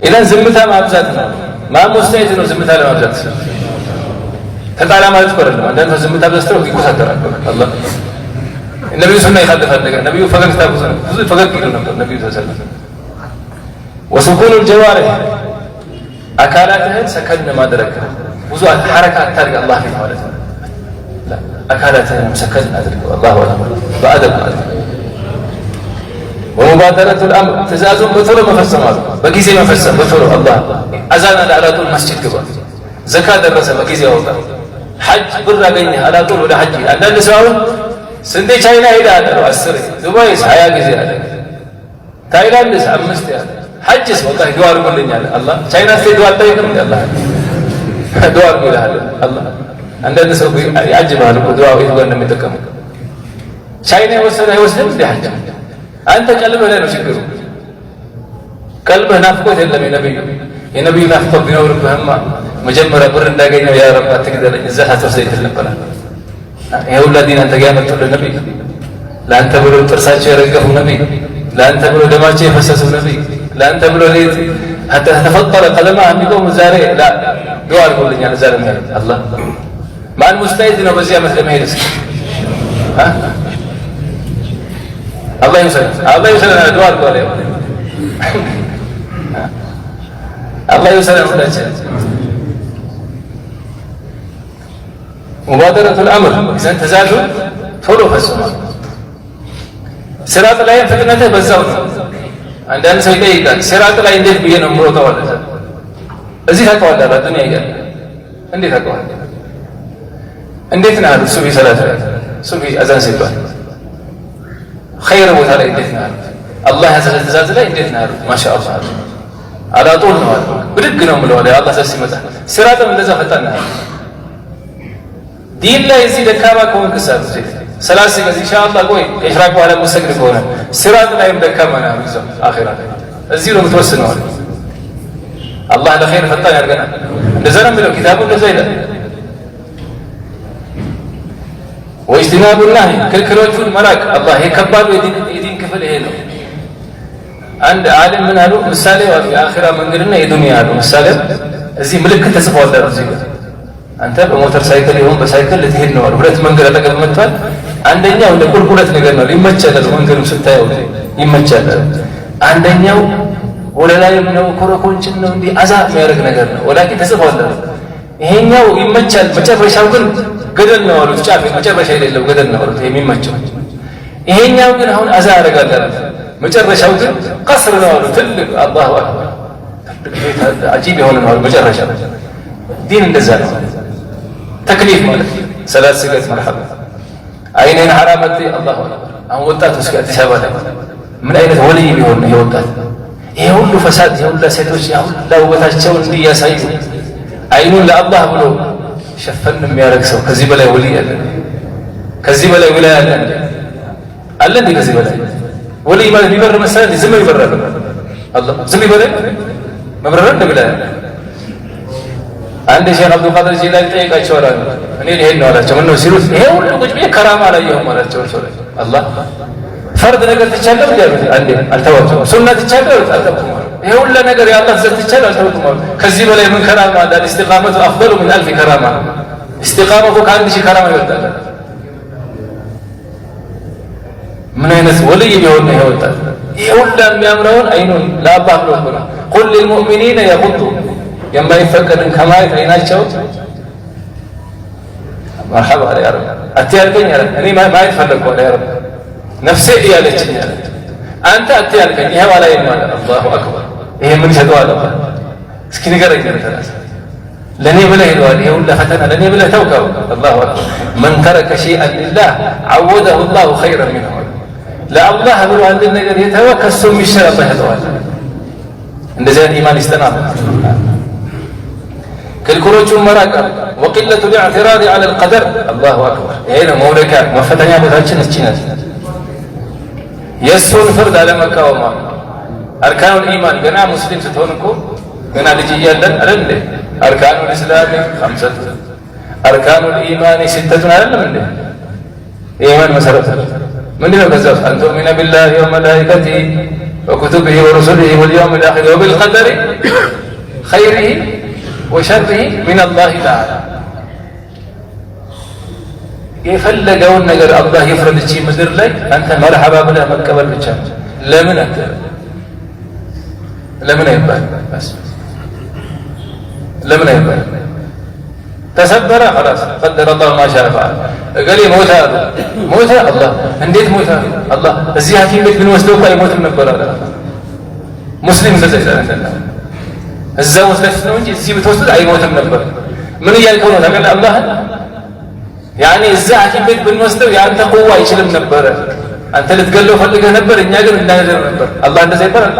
إذا زمتها ما أبزاتنا ما مستعد زمتها لما أبزات تتعلم ما تذكر لنا عندنا زمتها بزسترو في كوسات الله النبي صلى الله عليه وسلم النبي فقط كتابه فقط كيلو النبي صلى الله عليه وسلم وسكون الجوارح أكالاتها سكن ما دركها وزوء حركات تارك الله في حوالتها لا أكالاتها مسكن أدرك الله أكبر بأدب ومبادرة الأمر تزازم بثور مفسمات بكيزي مفسم بثور الله أزانا على طول مسجد كبار زكاة الرسل بكيزي أوضا حج برا بيني على طول ولا حجي عندنا نساوي سندي چاينا إذا هذا أسري دبي حياة كيزي هذا تايلاند أمست هذا حجس والله دوار كلني الله چاينا في دوار تايكم الله دوار كله الله عندنا نسوي يعجب هذا دوار يقول إنهم يتكلمون چاينا وصل دي حج أنت قلبه لا نشكره قلبه نافقه إلا من النبي نافقه بنور بهما مجمرة برن داقينا يا رب أتقدر إزاحة وسيد النبلا يا أولادين أنت قيامت النبي لا أنت بلو ترسات يرقفوا النبي لا أنت بلو دماء يفسسوا النبي لا أنت بلو ليت حتى تفضل قدمها بكم زاري لا دوار كل دنيا زاري الله مع المستعدين وبزيا مثل ما يرسك ها الله يسلم على دوار قولي الله يسلم على مبادرة الأمر إذا تزادوا فلو فالسماء صراط لا ينفتنته بالزوج عندنا سيدي قال صراط لا يندف بين أمره طوال أزيد هكذا على الدنيا قال عندي هكذا عندي نهار صبي صلاة صبي أذان سيبان خير وتعالى يدفنا الله عز وجل لا يدفنا ما شاء الله على طول نوال بدقنا من الولاء الله سيمته صراط من ذا فتنا دين لا يزيد كما كون كسر ثلاثه ان شاء الله قوي اشراك على مستقر هنا صراط لا يبدا كما انا اخره الزيرو متوسنوا الله لخير فتنا يرجعنا نزل من الكتاب نزل واجتناب النهي كلكلوቹ መራቅ الله የከባዱ የዲን ክፍል ይሄ ነው አንድ ዓለም ምን አሉ ምሳሌ የአኺራ መንገድና የዱንያ አሉ ምሳሌ እዚህ ምልክት ተጽፏል እዚህ አንተ በሞተር ሳይክል ይሁን በሳይክል ልትሄድ ነው ሁለት መንገድ አጠገብ መጥቷል አንደኛው ለቁልቁለት ነገር ነው ይመቻል መንገዱ ስታየው ይመቻል አንደኛው ወለላይ ነው ኮረኮንችን ነው እንዲህ አዛብ የሚያደርግ ነገር ነው ወላኪ ተጽፏል ይሄኛው ይመቻል መጨረሻው ግን ገደል ነው አሉት ጫፍ መጨረሻ የሌለው ገደል ነው አሉት የሚመቸው ይሄኛው ግን አሁን አዛ ያደርጋል መጨረሻው ግን ቀስር ነው አሉት ትልቅ አላሁ አክበር አጂብ የሆነ ነው መጨረሻ ዲን እንደዛ ነው ተክሊፍ ማለት ሰላት ስገድ መርሐባ አይኔን ሐራመት አላሁ አክበር አሁን ወጣት እስከ አዲስ አበባ ላይ ምን አይነት ወልይ ቢሆን ነው የወጣት ይሄ ሁሉ ፈሳድ ይሄ ሁሉ ሴቶች ያው ለውበታቸው እንዲያሳዩ አይኑን ለአላህ ብሎ ሸፈን የሚያደርግ ሰው ከዚህ በላይ ወልይ አለ ከዚህ በላይ ወልይ አለ አለ እንዴ ከዚህ በላይ ወልይ ማለት ቢበር መሰለ ዝም ይበራል አላህ ዝም ይበራል መብረር እንደብላል አንድ ሼህ አብዱል ቃድር ጂላኒ ጠይቃቸው አለ እኔ ልሄድ ነው አላቸው ምን ነው ሲሉት ይሄ ሁሉ ቁጭ ብዬ ከራማ አላየሁም አላቸው አላህ ፈርድ ነገር ትቻለው ያሉት አንዴ አልተዋቸው ሱና ትቻለው አልተዋቸው ይሄ ሁሉ ነገር ያላህ ዘንድ ትቻለው አልተዋቸው ከዚህ በላይ ምን ከራማ አለ ኢስቲቃመቱ አፍضل من 1000 ከራማ ኢስቲቃመቱ ከአንድ ሺህ ከራማ ይወጣል ምን አይነት ወልይ ቢሆን ነው ይወጣል ይሄ ሁሉ የሚያምረውን አይኑን ለአላህ ብሎ ነው قل للمؤمنين يغضوا የማይፈቀድን ከማየት አይናቸው مرحبا يا رب አትያልከኝ ያለ እኔ ማየት ፈለግኩ يا رب ነፍሴ እያለችኝ ያለ አንተ አትያልከኝ ይሄ ባላይ ማለት አላሁ አክበር ይሄ ምን ይሰጠዋል አላህ እስኪ ንገረኝ ተራስ ለኔ ብለህ ይለዋል ይሄ ሁሉ ፈተና ለኔ ብለህ ተውከው አላሁ አክበር من ترك شيئا لله عوده الله خيرا منه ለአላህ ብሎ አንድ ነገር የተወከሱ የሚሸረበ ይተዋል እንደዚህ ኢማን ይስተናል كلكروچون مراقا وقله الاعتراض على القدر الله اكبر هنا مولكا مفتنيا بتاچن እስቺናት የሱን ፍርድ አለመቃወም አርካኑ ኢማን ገና ሙስሊም ስትሆንኩ ገና ልጅ እያለን አይደል አርካኑ እስላም 5 አርካኑ ኢማን 6 አይደለም እንዴ ኢማን መሰረት ምንድነው ከዛው አንተ ሚና ቢላሂ ወመላኢከቲ وكتبه ورسله واليوم الآخر وبالقدر خيره وشره من الله تعالى የፈለገውን ነገር አላህ ይፍረድ እቺ ምድር ላይ አንተ መርሐባ ብለህ መቀበል ብቻ ነው ለምን አይባል ለምን አይባል ተሰበረ خلاص قدر الله ما شاء فعل እገሌ ሞተ አላህ እንዴት ሞተ አላህ እዚህ ሐኪም ቤት ብንወስደው አይሞትም ነበር አለ ሙስሊም እንደዛ ይላል እዛው ወስደሽ ነው እንጂ እዚህ ብትወስድ አይሞትም ነበር ምን እያልከው ነው ታውቃለህ አላህ ያኔ እዛ ሐኪም ቤት ብንወስደው ያንተ ቁዋ አይችልም ነበር አንተ ልትገለው ፈልገህ ነበር እኛ ግን እንዳነዘር ነበር አላህ እንደዛ ይባላል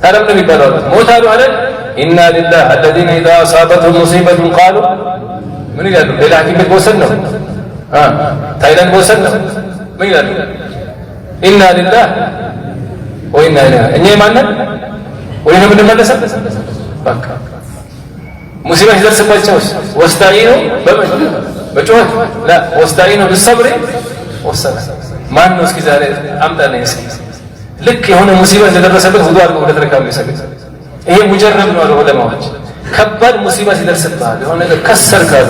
ታረም ነው የሚባለው ሞት አሉ አይደል إنا لله الذين إذا أصابتهم مصيبة قالوا من يلالو ሌላ ሐኪም ቤት ወሰድ ነው ታይላንድ ወሰድ ነው ምን ይላሉ إنا لله وإنا إليه እኛ ማንን ወይንም እንደመለሰ በቃ ሙሲባ ይደርስባቸውስ ወስተዒኑ በጩኸት لا ወስተዒኑ بالصبر والصلاة ማን ነው እስኪ ዛሬ አምጣልኝ እስኪ ልክ የሆነ ሙሲባ እንደደረሰበት ውዱእ አድርጎ ወደ ተረካብ ይሰግድ ይሄ ሙጀረብ ነው ዑለማዎች ከባድ ሙሲባ ሲደርስብህ የሆነ ነገር ከሰርካሉ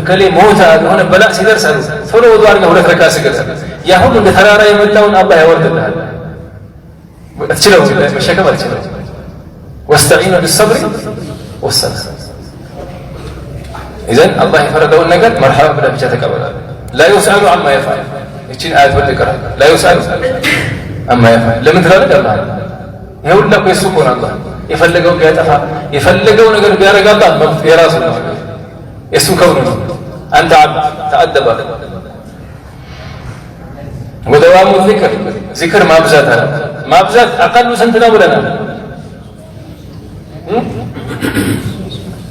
ከሌ ሞታ የሆነ በላ ሲደርሳሉ ቶሎ ውዱእ አድርገህ ወደ ተረካብ ይሰግድ ያ ሁሉ እንደ ተራራ የመጣውን አላህ ያወርድልሃል አትችለው መሸከም አትችለው ወስተዒኑ بالصبر والصلاة إذن الله يفرضون نجد مرحبا بلا بجاه تقبل لا يسأل عما يفعل يجين آية والذكر لا يسأل عما يفعل لمن ترى لك الله يقول لك يسوقون الله يفلقون بيتها يفلقون نجد بيارك الله في راس الله يسوقون أنت عبد تأدب ودوام الذكر ذكر ما بزاتها ما بزات أقل سنتنا ولنا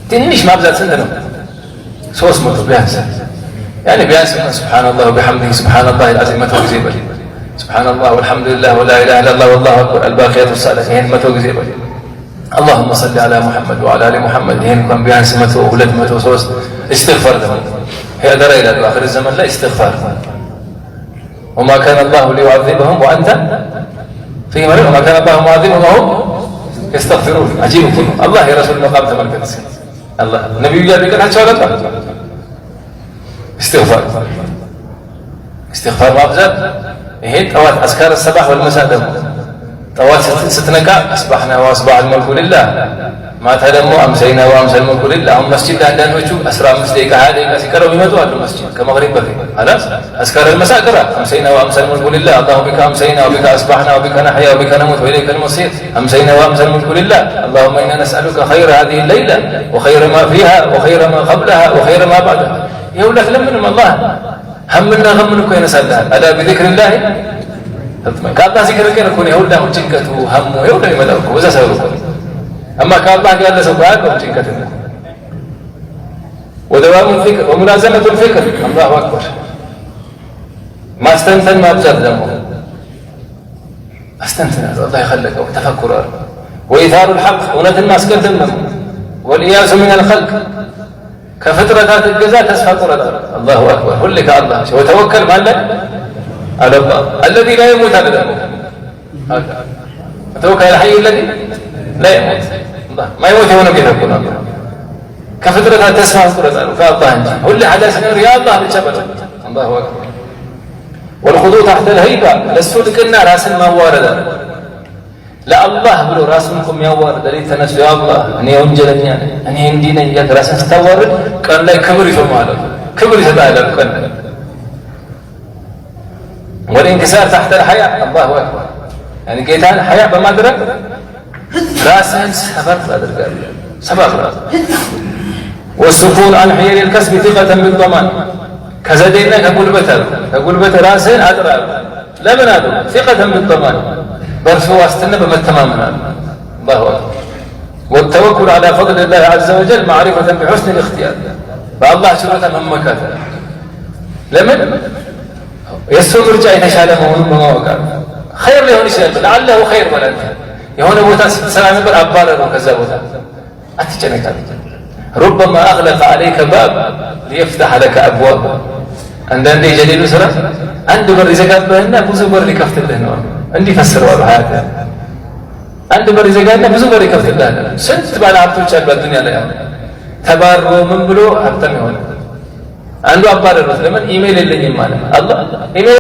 تنش ما بزات سنتنا ሶስት መቶ ቢያንስ يعني ቢያንስ سبحان الله وبحمده سبحان الله العظيم መቶ ጊዜ በል سبحان الله والحمد لله ولا اله الا الله والله اكبر الباقيات الصالحات ይሄን መቶ ጊዜ በል اللهم صل على محمد وعلى ال محمد ይሄን እንኳን ቢያንስ 100 200 3 استغفار ደግሞ هذا الى اخر الزمن لا استغفار وما كان الله ليعذبهم وانت في مرض وما كان الله معذبهم وهم يستغفرون عجيب الله يا رسول المقام تملكت الله النبي قال لك حتى ولا استغفار وابزاد هي طوات اذكار الصباح والمساء دم طوات ستنقع اصبحنا واصبح الملك لله ما تدموا امسينا وامسى الملك لله هم مسجد عندنا 15 دقيقه 20 دقيقه سكروا يمدوا على المسجد كمغرب بفي خلاص اذكار المساء قرا امسينا وامسى الملك لله اللهم بك امسينا وبك اصبحنا وبك نحيا وبك نموت واليك المصير امسينا وامسى الملك لله اللهم انا نسالك خير هذه الليله وخير ما فيها وخير ما قبلها وخير ما بعدها يقول لك لمن الله همنا غمنك ينسالها الا بذكر الله كالله ذكر كان يكون يقول له ጭንቀቱ همه يقول له يمدوك وذا سبب اما كالله قال له سبحانه ጭንቀቱ ودوام الفكر وملازمه الفكر الله اكبر ما استنتن ما بزاد دمه استنتن الله يخلك وتفكر وايثار الحق ونت الناس كنتم والإياس من الخلق كفترة الجزاء تسفى قرة الله أكبر قل لك الله وتوكل مالك على الله الذي لا يموت أبدا توكل على الحي الذي لا يموت الله ما يموت هنا كيف يكون الله كفترة تسفى قرة فالله انجي قل حدث يا الله بالجبل الله أكبر والخضوع تحت الهيبة لست لكنا راس ما وارد لا الله بلو راسكم يوارد لي تنسوا يا الله أني أنجلني أني هندينا ياك راسن استوارد كان لا كبر يفهمه كبر يتباهل كان والانكسار تحت الحياة الله أكبر يعني كيتان حياة بما درك راسن سبق لا سبق والسكون عن حيل الكسب ثقة بالضمان كذا دينا كقلبة راسن أدرى لا من هذا ثقة بالضمان برفوا واستنى بمتمامنا الله أكبر والتوكل على فضل الله عز وجل معرفة بحسن الاختيار فالله شرطة من مكاته لمن يسوع رجع يتشالى ما وقال خير له نشأ لعله خير ولا يهون بوتا سلام يقول أبارر وكذا بوتا أتجنك ربما أغلق عليك باب ليفتح لك أبواب عندنا جديد سرا عنده بر زكاة بهنا بوزو بر لكفت له እንዲህ ፈስረዋል ሀያት አንድ በር ይዘጋና ብዙ በር ይከፍትልሃል ስንት ባለ ሀብቶች አሉ ዱንያ ላይ ተባሮ ምን ብሎ ሀብታም ይሆናል አንዱ አባረሩት ለምን ኢሜል የለኝም ማለት አላህ ኢሜል